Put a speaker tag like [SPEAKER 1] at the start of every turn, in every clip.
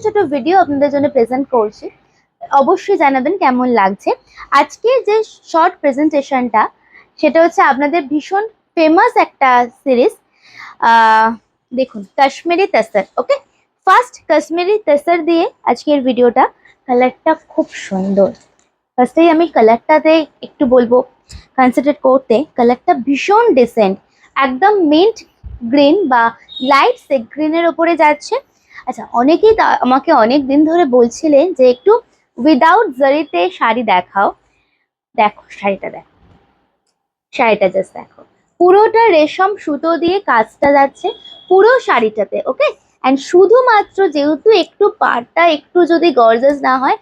[SPEAKER 1] ছোট ভিডিও আপনাদের জন্য প্রেজেন্ট করছি, অবশ্যই জানাবেন কেমন লাগছে। আজকে যে শর্ট প্রেজেন্টেশনটা সেটা হচ্ছে আপনাদের ভীষণ ফেমাস একটা সিরিজ। দেখুন, কাশ্মীরি তাসার। ওকে, ফার্স্ট কাশ্মীরি তাসার দিয়ে আজকের ভিডিওটা। কালারটা খুব সুন্দর। ফার্স্টেই আমি কালারটাতে একটু বলবো কনসেন্ট্রেট করতে। কালারটা ভীষণ ডিসেন্ট, একদম মিন্ট গ্রিন বা লাইট সি গ্রিনের ওপরে যাচ্ছে। আচ্ছা, অনেকেই আমাকে অনেক দিন ধরে বলছিলেন যে একটু উইদাউট জারিতে শাড়ি দেখাও। দেখো শাড়িটা, দেখো শাড়িটা, জাস্ট দেখো। পুরোটা রেশম সুতো দিয়ে কাজটা যাচ্ছে পুরো শাড়িটাতে। ওকে, অ্যান্ড শুধুমাত্র যেহেতু একটু পাড়টা একটু যদি গর্জাস না হয়,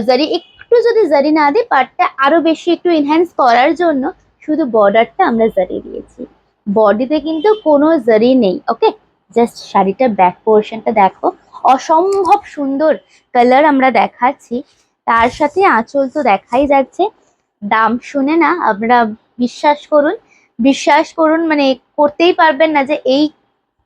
[SPEAKER 1] জারি একটু যদি জারি না দিই, পাড়টা আরো বেশি একটু এনহ্যান্স করার জন্য শুধু বর্ডারটা আমরা জারি দিয়েছি। বডিতে কিন্তু কোনো জারি নেই। ওকে, জাস্ট শাড়িটার ব্যাক পোর্শনটা দেখো, অসম্ভব সুন্দর কালার আমরা দেখাচ্ছি। তার সাথে আঁচল তো দেখাই যাচ্ছে। দাম শুনে না আপনারা বিশ্বাস করুন, বিশ্বাস করুন, মানে করতেই পারবেন না যে এই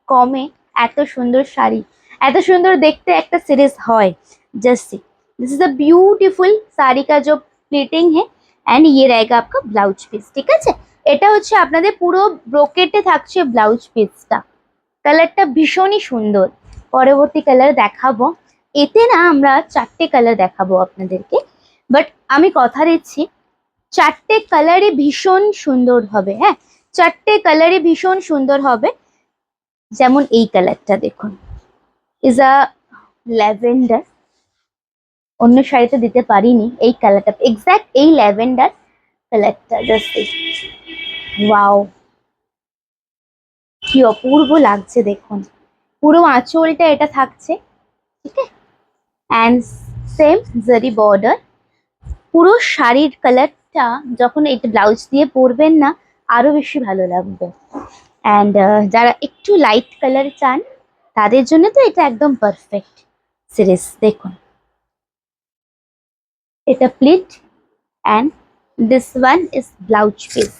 [SPEAKER 1] কমে এত সুন্দর শাড়ি, এত সুন্দর দেখতে একটা সিরিজ হয়। Just see, this is a beautiful sari का जो प्लीटिंग है एंड ये रहेगा आपका ब्लाउज পিস। ঠিক আছে, এটা হচ্ছে আপনাদের পুরো ব্রোকেটে থাকছে ব্লাউজ পিসটা। কালারটা ভীষণই সুন্দর। পরবর্তী কালার দেখাবো। এতে না আমরা 4টে কালার দেখাবো আপনাদেরকে, বাট আমি কথা দিচ্ছি 4টে কালারই ভীষণ সুন্দর হবে। হ্যাঁ, 4টে কালারই ভীষণ সুন্দর হবে। যেমন এই কালারটা দেখুন, ইজ আ ল্যাভেন্ডার। অন্য শাড়িতে দিতে পারিনি এই কালারটা, এক্স্যাক্ট এই ল্যাভেন্ডার কালারটা। জাস্ট ওয়াও, কি অপূর্ব লাগছে দেখুন। পুরো আঁচলটা এটা থাকছে। ঠিক আছে, অ্যান্ড সেম জারি বর্ডার। পুরো শাড়ির কালারটা যখন এটা ব্লাউজ দিয়ে পরবেন না, আরো বেশি ভালো লাগবে। অ্যান্ড যারা একটু লাইট কালার চান তাদের জন্য তো এটা একদম পারফেক্ট সিরিজ। দেখুন, এটা pleat and this one is blouse piece.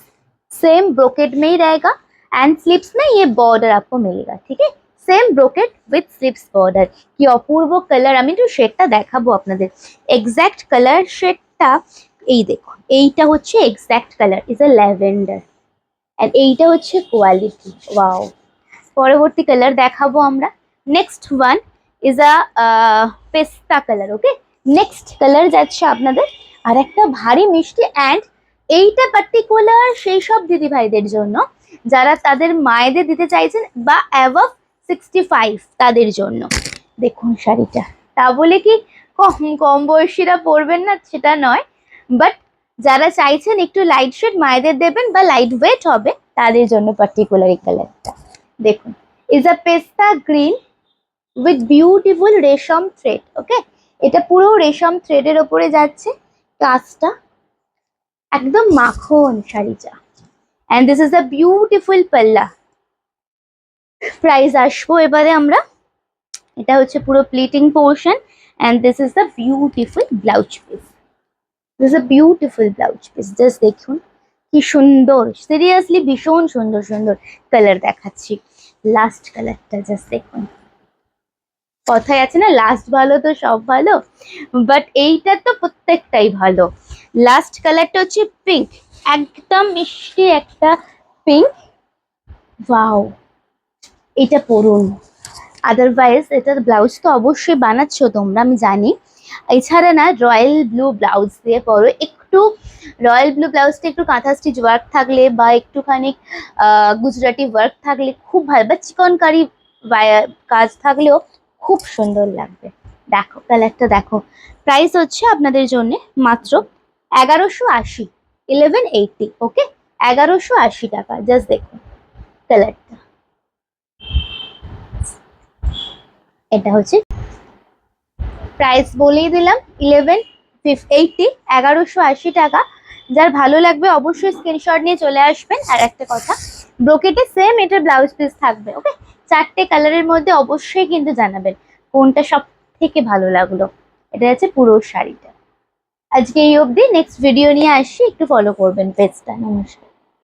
[SPEAKER 1] Same brocade में ही रहेगा एंड स्लीव्स में ये बॉर्डर आपको मिलेगा। ठीक है, same brocade with sleeves border. কি অপূর্ব কালার। আমি একটু শেডটা দেখাবো আপনাদের। এক্স্যাক্ট কালার শেডটা এই দেখুন, এইটা হচ্ছে exact colour, is a lavender. And এইটা হচ্ছে কোয়ালিটি। ওয়াও, পরবর্তী কালার দেখাবো আমরা। নেক্সট ওয়ান ইজ আ পেস্তা কালার। ওকে, নেক্সট কালার যাচ্ছে আপনাদের আর একটা ভারী মিষ্টি। অ্যান্ড এইটা পার্টিকুলার সেই সব দিদি ভাইদের জন্য যারা তাদের মায়েদের দিতে চাইছেন বা অ্যাবভ 65 তাদের জন্য। দেখুন শাড়িটা, তা বলে কি কম কম বয়সীরা পরবেন না সেটা নয়, বাট যারা চাইছেন একটু লাইট শেড মায়েদের দেবেন বা লাইট ওয়েট হবে তাদের জন্য পার্টিকুলার এই কালারটা। দেখুন, ইজ আ পেস্তা গ্রিন উইথ বিউটিফুল রেশম থ্রেড। ওকে, এটা পুরো রেশম থ্রেডের ওপরে যাচ্ছে কাজটা, একদম মাখন শাড়িটা। And this is a beautiful পাল্লা। প্রাইস আসবো এবারে আমরা। এটা হচ্ছে পুরো pleating portion and this is the beautiful blouse piece. This is a beautiful blouse piece. Just দেখুন কি সুন্দর, সিরিয়াসলি ভীষণ সুন্দর সুন্দর কালার দেখাচ্ছি। লাস্ট কালারটা জাস্ট দেখুন। কথায় আছে না, লাস্ট ভালো তো সব ভালো, বাট এইটা তো প্রত্যেকটাই ভালো। লাস্ট কালারটা হচ্ছে পিঙ্ক, একদম মিষ্টি একটা পিঙ্ক। ওয়াও, এটা পরুন। আদারওয়াইজ এটার ব্লাউজ তো অবশ্যই বানাচ্ছো তোমরা, আমি জানি। এছাড়া না রয়্যাল ব্লু ব্লাউজ দিয়ে পরো। একটু রয়্যাল ব্লু ব্লাউজটা একটু কাঁথা স্টিচ ওয়ার্ক থাকলে বা একটুখানি গুজরাটি ওয়ার্ক থাকলে খুব ভালো, বা চিকনকারি কাজ থাকলেও খুব সুন্দর লাগবে। দেখো কালারটা দেখো। প্রাইস হচ্ছে আপনাদের জন্য মাত্র 1180, 1180। ওকে, 1180 টাকা। জাস্ট দেখুন কালারটা। এটা হচ্ছে প্রাইস বলেই দিলাম, 1180, 1180 টাকা। যার ভালো লাগবে অবশ্যই স্ক্রিনশট নিয়ে চলে আসবেন। আর একটা কথা, ব্রোকেটে সেম এটার ব্লাউজ পিস থাকবে। ওকে, 4টে কালারের মধ্যে অবশ্যই কিন্তু জানাবেন কোনটা সব থেকে ভালো লাগলো। এটা হচ্ছে পুরো শাড়িটা। আজকে এই অবধি, নেক্সট ভিডিও নিয়ে আসছি, একটু ফলো করবেন পেজটা। নমস্কার।